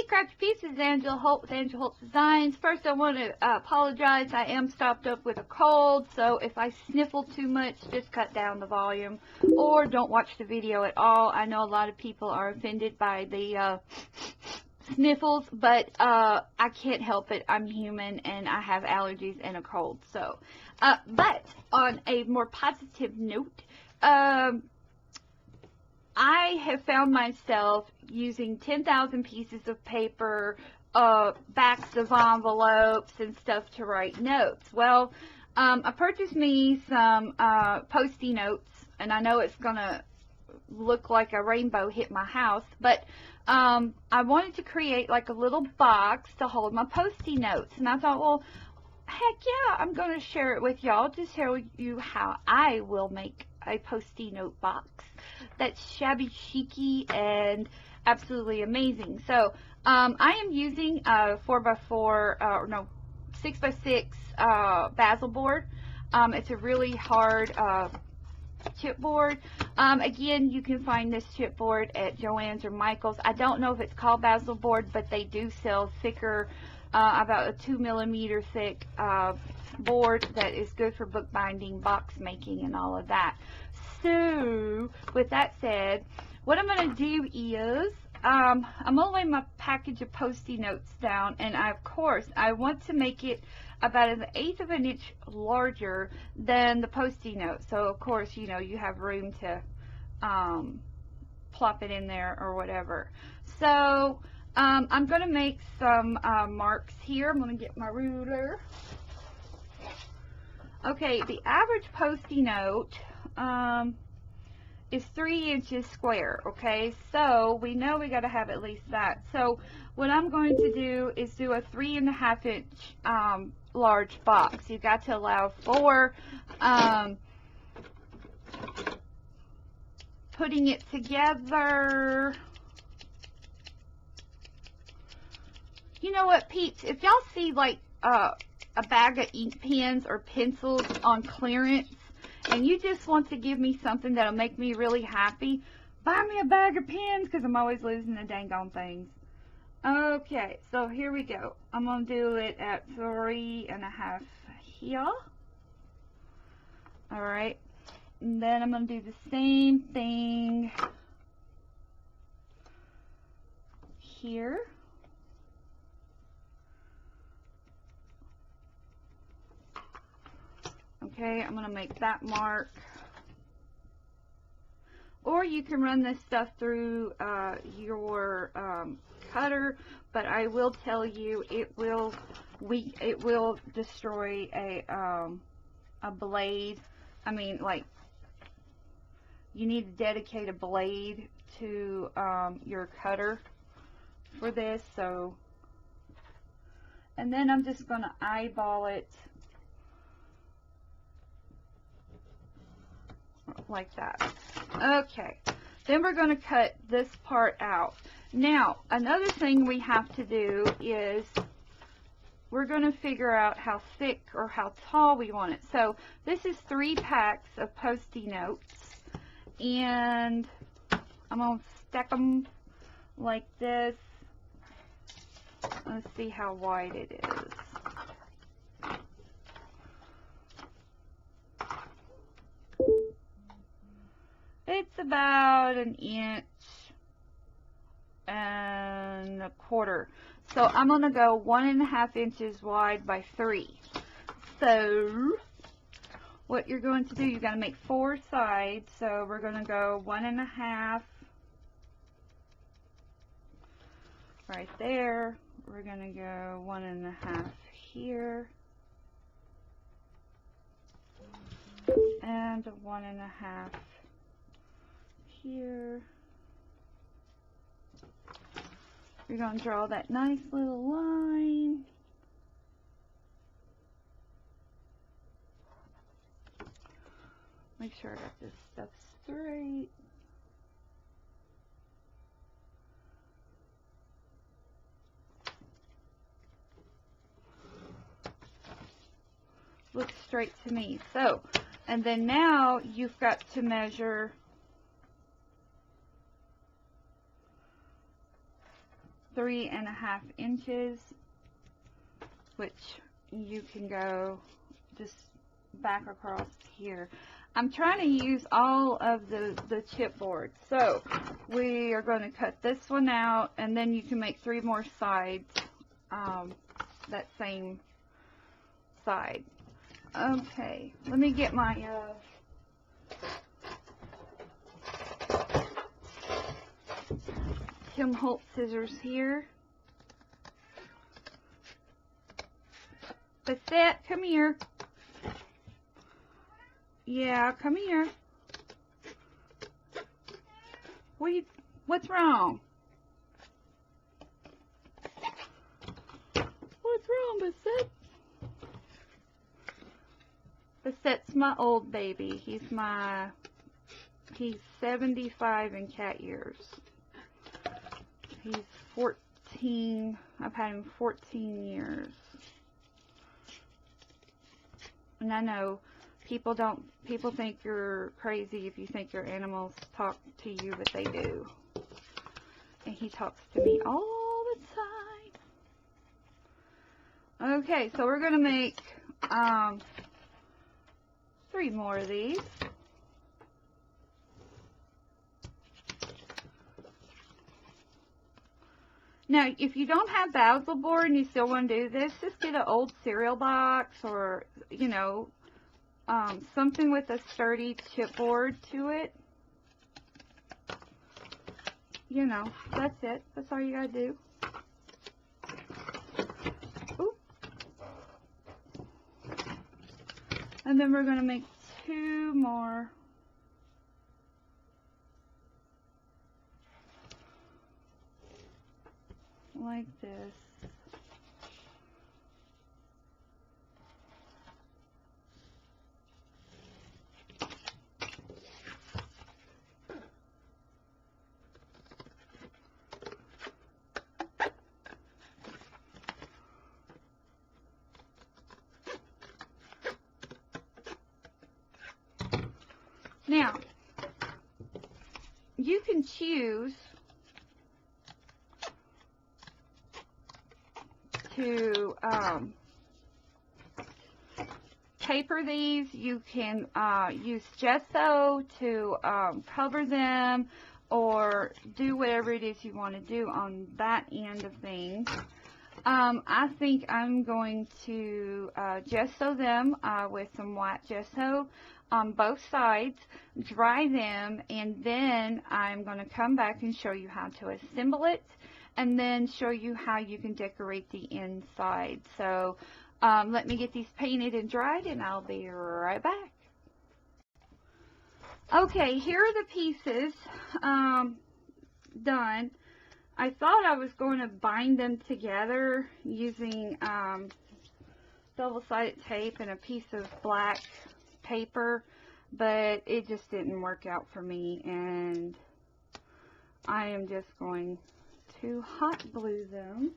Crafty Pieces, Angela Holt with Angela Holt Designs. First, I want to apologize. I am stopped up with a cold, so if I sniffle too much, just cut down the volume or don't watch the video at all. I know a lot of people are offended by the sniffles, but I can't help it. I'm human and I have allergies and a cold. So, but on a more positive note, I have found myself using 10,000 pieces of paper, backs of envelopes and stuff to write notes. Well, I purchased me some Post-it notes, and I know it's going to look like a rainbow hit my house, but I wanted to create like a little box to hold my Post-it notes, and I thought, well, heck yeah, I'm going to share it with y'all to show you how I will make a Post-it note box that's shabby chicy and absolutely amazing. So I am using a 4x4 6x6 basil board. It's a really hard chipboard. Again, you can find this chipboard at Joann's or Michael's. I don't know if it's called basil board, but they do sell thicker, about a 2mm thick board that is good for bookbinding, box making, and all of that. So, with that said, what I'm going to do is, I'm going to lay my package of Post-it notes down, and of course, I want to make it about 1/8 of an inch larger than the Post-it note. So, of course, you know, you have room to plop it in there or whatever. So, I'm going to make some marks here. I'm going to get my ruler. Okay, the average Post-it note is 3 inches square. Okay, so we know we got to have at least that. So what I'm going to do is do a 3.5 inch large box. You've got to allow for putting it together. You know what, peeps? If y'all see like a bag of ink pens or pencils on clearance, and you just want to give me something that'll make me really happy, buy me a bag of pens, because I'm always losing the dang on things. Okay, so here we go. I'm going to do it at 3.5 here. Alright, and then I'm going to do the same thing here. Okay, I'm going to make that mark. Or you can run this stuff through your cutter, but I will tell you it will destroy a blade. I mean, like, you need to dedicate a blade to your cutter for this. So, and then I'm just going to eyeball it like that. Okay, then we're going to cut this part out. Now, another thing we have to do is we're going to figure out how thick or how tall we want it. So this is 3 packs of Post-it notes, and I'm going to stack them like this. Let's see how wide it is. It's about 1 inch and 1/4. So I'm going to go 1.5 inches wide by 3. So what you're going to do, you're going to make 4 sides. So we're going to go 1.5 right there. We're going to go 1.5 here. And 1.5 here. You're going to draw that nice little line. Make sure I got this stuff straight. Looks straight to me. So, and then now you've got to measure 3.5 inches, which you can go just back across here. I'm trying to use all of the chipboard. So we are going to cut this one out, and then you can make 3 more sides, that same side. Okay, let me get my Tim Holt scissors here. Bassett, come here. Yeah, come here. What's wrong? What's wrong, Bassett? Bassett's my old baby. He's 75 in cat years. He's 14. I've had him 14 years. And I know people think you're crazy if you think your animals talk to you, but they do. And he talks to me all the time. Okay, so we're going to make 3 more of these. Now, if you don't have basil board and you still want to do this, just get an old cereal box or, you know, something with a sturdy chipboard to it. You know, that's it. That's all you gotta do. Oop. And then we're gonna make 2 more. Like this. Now, you can choose to paper these. You can use gesso to cover them, or do whatever it is you want to do on that end of things. I think I'm going to gesso them with some white gesso on both sides, dry them, and then I'm going to come back and show you how to assemble it, and then show you how you can decorate the inside. So let me get these painted and dried, and I'll be right back. Okay, here are the pieces done. I thought I was going to bind them together using double-sided tape and a piece of black paper, but it just didn't work out for me, and I am just going to hot glue them.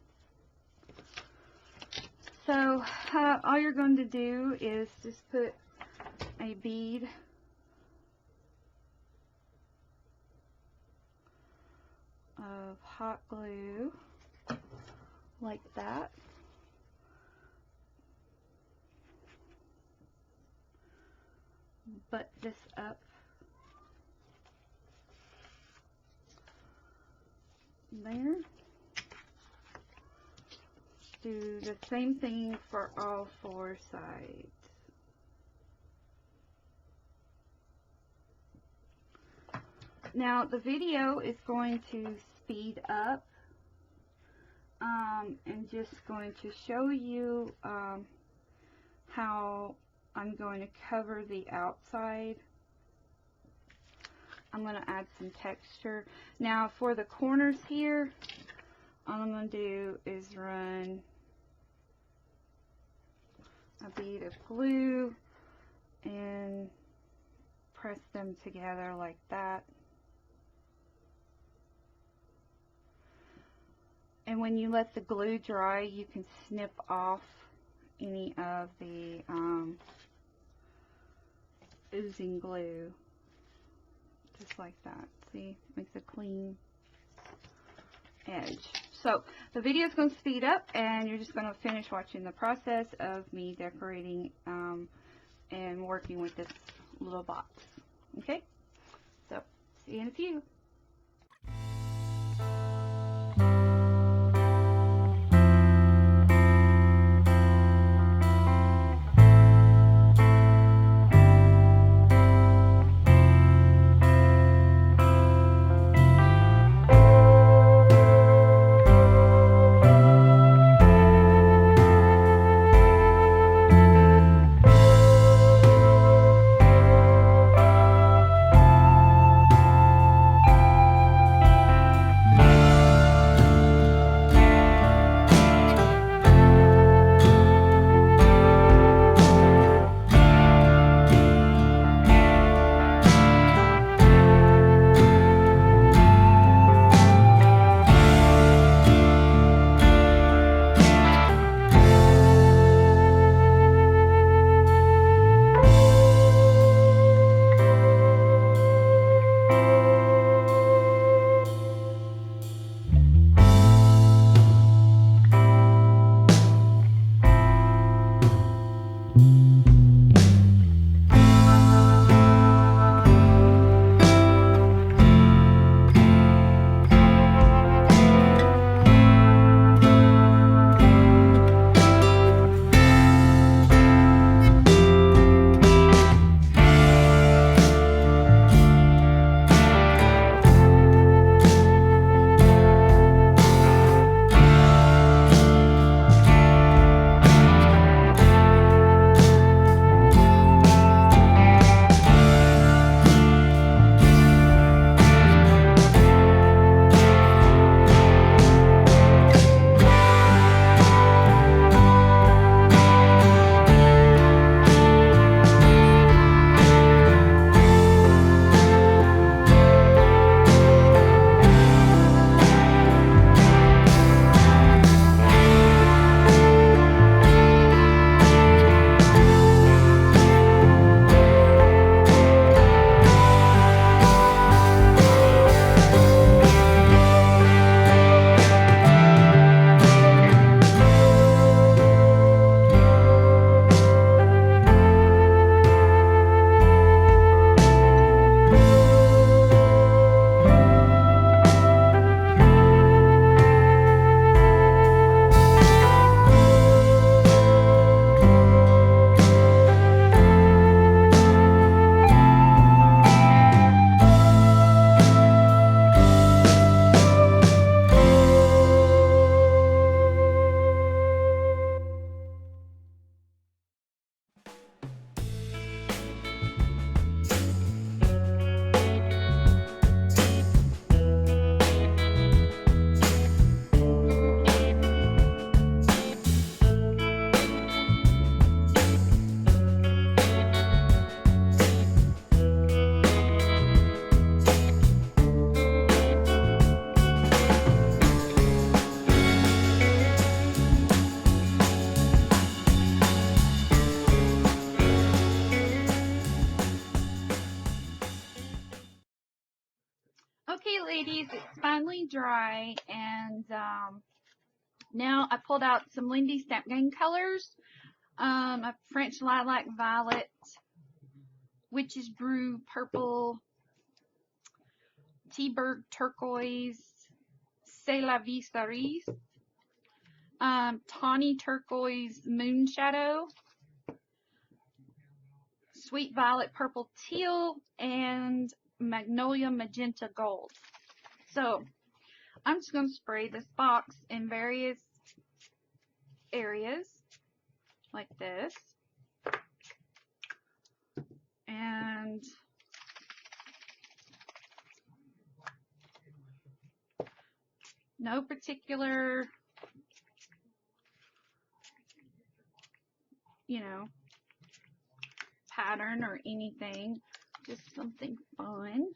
So all you're going to do is just put a bead of hot glue like that. Butt this up there. Do the same thing for all 4 sides. Now the video is going to speed up and just going to show you how I'm going to cover the outside. I'm going to add some texture. Now for the corners here, all I'm going to do is run a bead of glue and press them together like that. And when you let the glue dry, you can snip off any of the oozing glue, just like that. See, makes a clean edge. So the video is going to speed up, and you're just going to finish watching the process of me decorating and working with this little box. Okay? So, see you in a few. Okay, ladies, it's finally dry, and now I pulled out some Lindy Stamp Gang colors. A French Lilac Violet, Witch's Brew Purple, T-Bird Turquoise, C'est la vie cerise, Tawny Turquoise Moon Shadow, Sweet Violet Purple Teal, and Magnolia Magenta Gold. So I'm just going to spray this box in various areas like this, and no particular, pattern or anything, just something fun.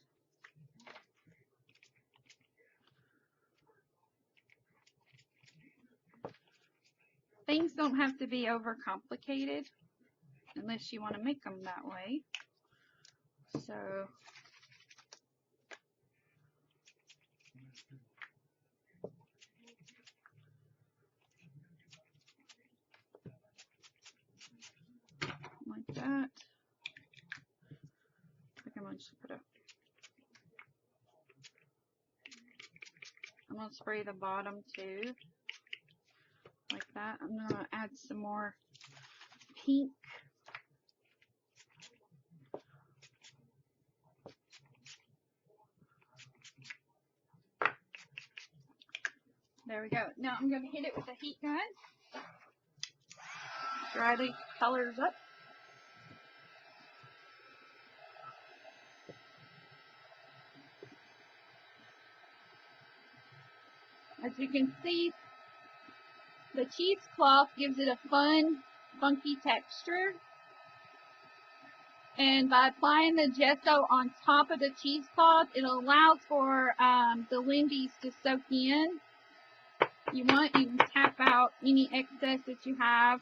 Things don't have to be overcomplicated unless you want to make them that way. So I'm going to spray the bottom too, like that. I'm going to add some more pink. There we go. Now I'm going to hit it with a heat gun. Dry the colors up. As you can see, the cheesecloth gives it a fun, funky texture. And by applying the gesso on top of the cheesecloth, it allows for the Lindy's to soak in. You can tap out any excess that you have.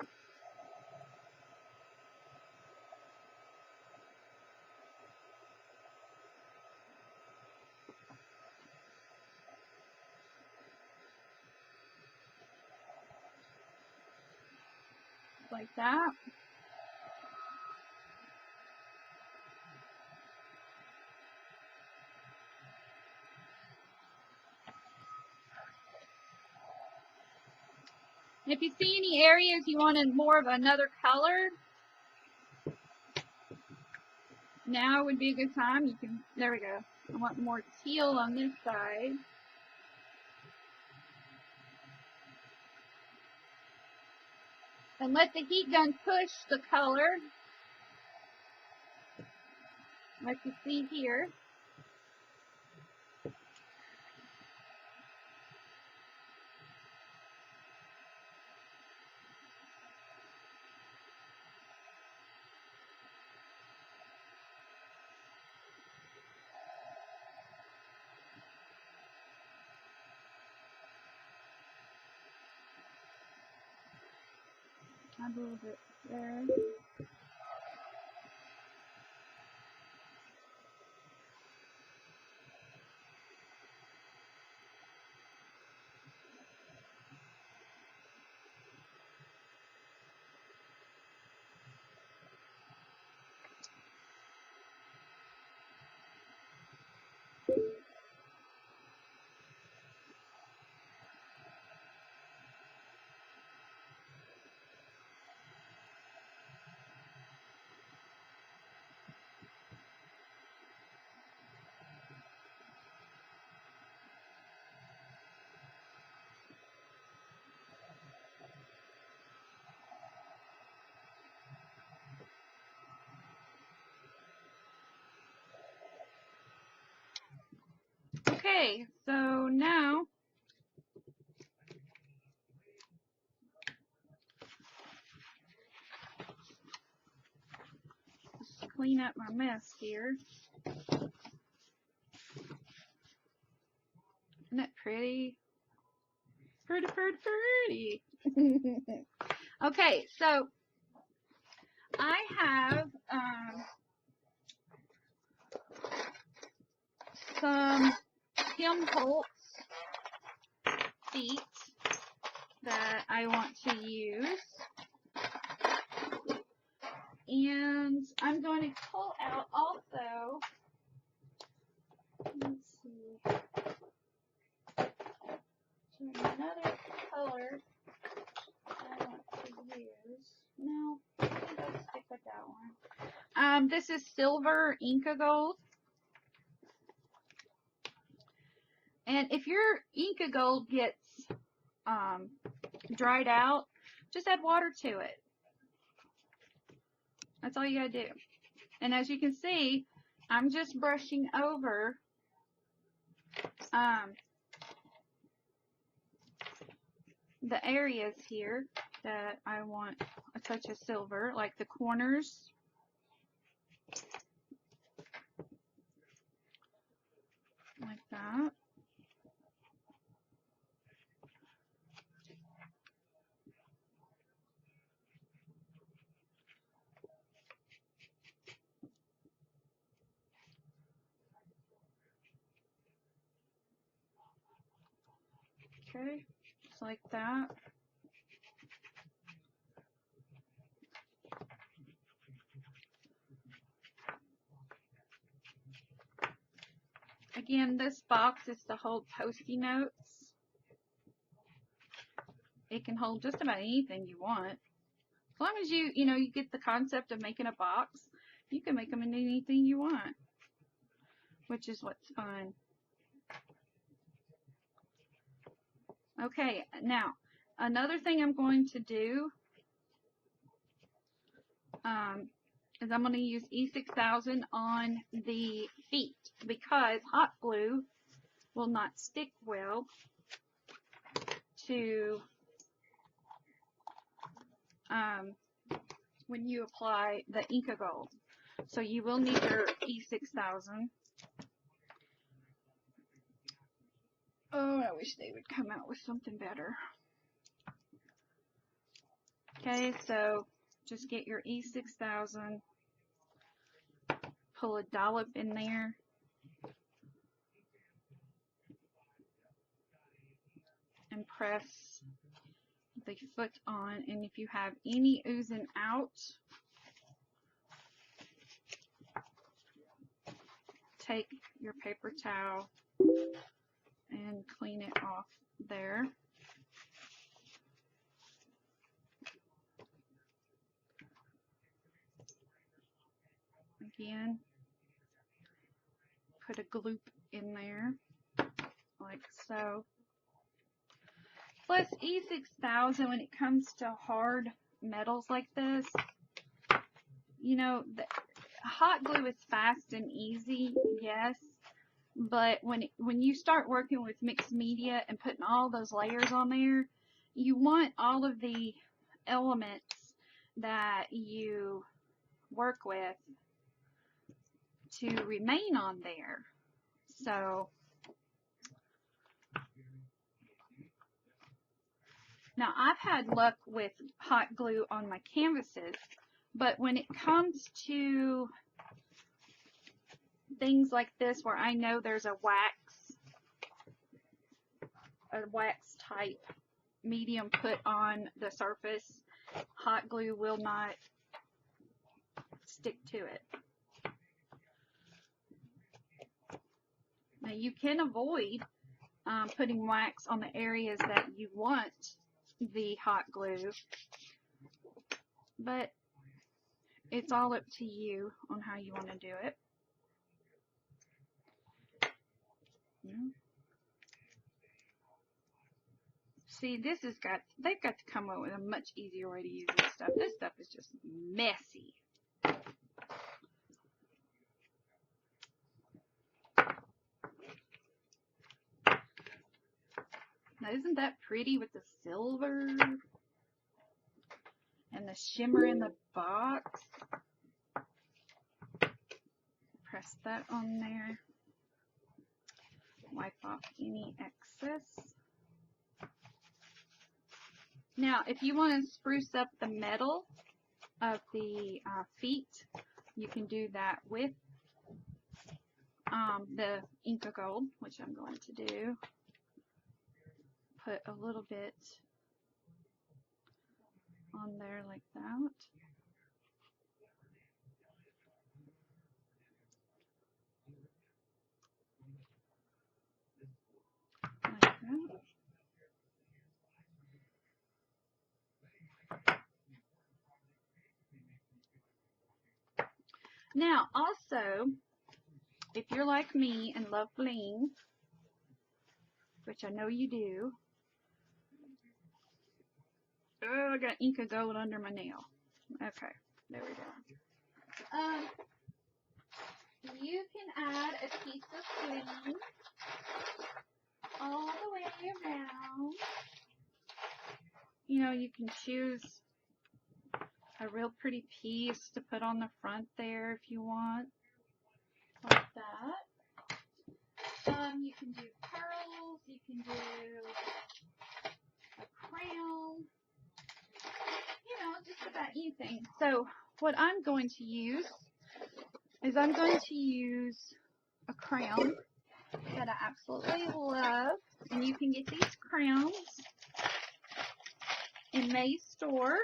Like that. And if you see any areas you wanted more of another color, now would be a good time. You can, there we go. I want more teal on this side. And let the heat gun push the color, like you see here. Add a little bit there. Okay, so now just clean up my mess here. Isn't that pretty? Pretty, pretty, pretty. Okay, so I have some Holt feet that I want to use. And I'm going to pull out also, let's see, another color I want to use. No, I think I'll stick with that one. This is Silver Inca Gold. And if your Inca Gold gets dried out, just add water to it. That's all you gotta do. And as you can see, I'm just brushing over the areas here that I want a touch of silver, like the corners. Like that. Okay, just like that. Again, this box is to hold Post-it notes. It can hold just about anything you want. As long as you get the concept of making a box, you can make them into anything you want, which is what's fun. Okay, now, another thing I'm going to do is I'm going to use E6000 on the feet because hot glue will not stick well to when you apply the Inca Gold. So you will need your E6000. Oh, I wish they would come out with something better. Okay, so just get your E6000, pull a dollop in there, and press the foot on. And if you have any oozing out, take your paper towel and clean it off there. Again, put a gloop in there, like so. Plus E6000, when it comes to hard metals like this, the hot glue is fast and easy, yes, but when you start working with mixed media and putting all those layers on there, you want all of the elements that you work with to remain on there. So now I've had luck with hot glue on my canvases, but when it comes to things like this where I know there's a wax type medium put on the surface, hot glue will not stick to it. Now you can avoid putting wax on the areas that you want the hot glue, but it's all up to you on how you want to do it. See, they've got to come up with a much easier way to use this stuff. This stuff is just messy. Now, isn't that pretty with the silver and the shimmer in the box? Press that on there. Wipe off any excess. Now, if you want to spruce up the metal of the feet, you can do that with the Inca Gold, which I'm going to do. Put a little bit on there like that. Like that. Now, also, if you're like me and love bling, which I know you do, oh, I got Inca Gold under my nail. Okay, there we go. You can add a piece of bling all the way around. You can choose a real pretty piece to put on the front there if you want, like that. You can do pearls, you can do a crown, just about anything. So what I'm going to use is I'm going to use a crown that I absolutely love, and you can get these crowns in May's store.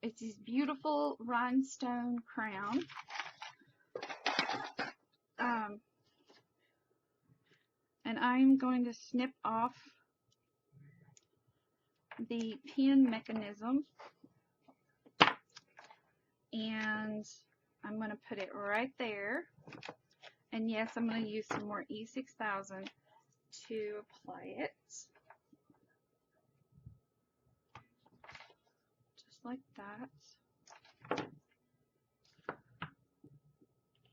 It's this beautiful rhinestone crown. And I'm going to snip off the pin mechanism, and I'm going to put it right there. And yes, I'm going to use some more E6000 to apply it. Just like that.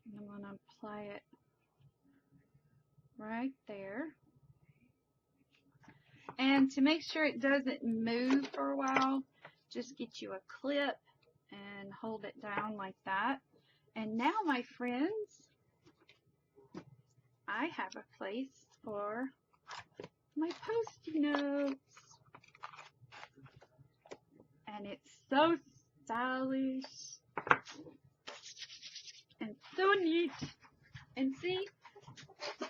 And I'm going to apply it right there. And to make sure it doesn't move for a while, just get you a clip and hold it down like that. And now, my friends, I have a place for my Post-it notes. And it's so stylish and so neat. And see,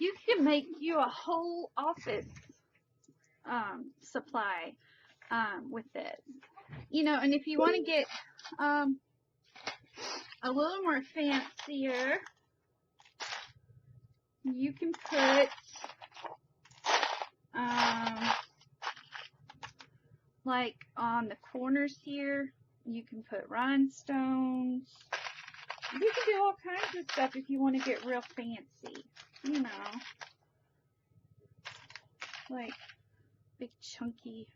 you can make you a whole office supply with this. You know, and if you want to get a little more fancier, you can put like on the corners here, you can put rhinestones. You can do all kinds of stuff if you want to get real fancy, you know, like big chunky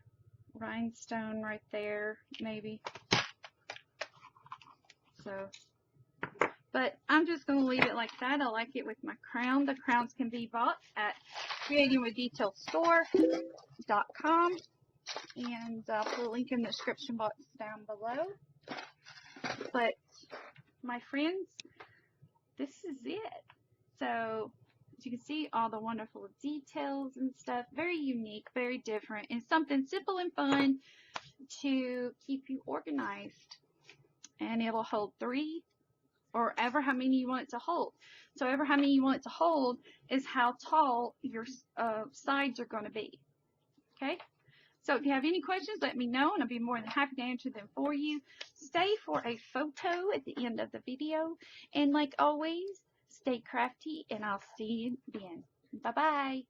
rhinestone right there, maybe. So, but I'm just going to leave it like that. I like it with my crown. The crowns can be bought at creatingwithdetailstore.com, and I'll put a link in the description box down below. But my friends, this is it. So as you can see, all the wonderful details and stuff, very unique, very different, and something simple and fun to keep you organized. And it'll hold 3 or ever how many you want it to hold. So ever how many you want it to hold is how tall your sides are going to be. Okay? So if you have any questions, let me know, and I'll be more than happy to answer them for you. Stay for a photo at the end of the video. And like always, stay crafty, and I'll see you then. Bye-bye.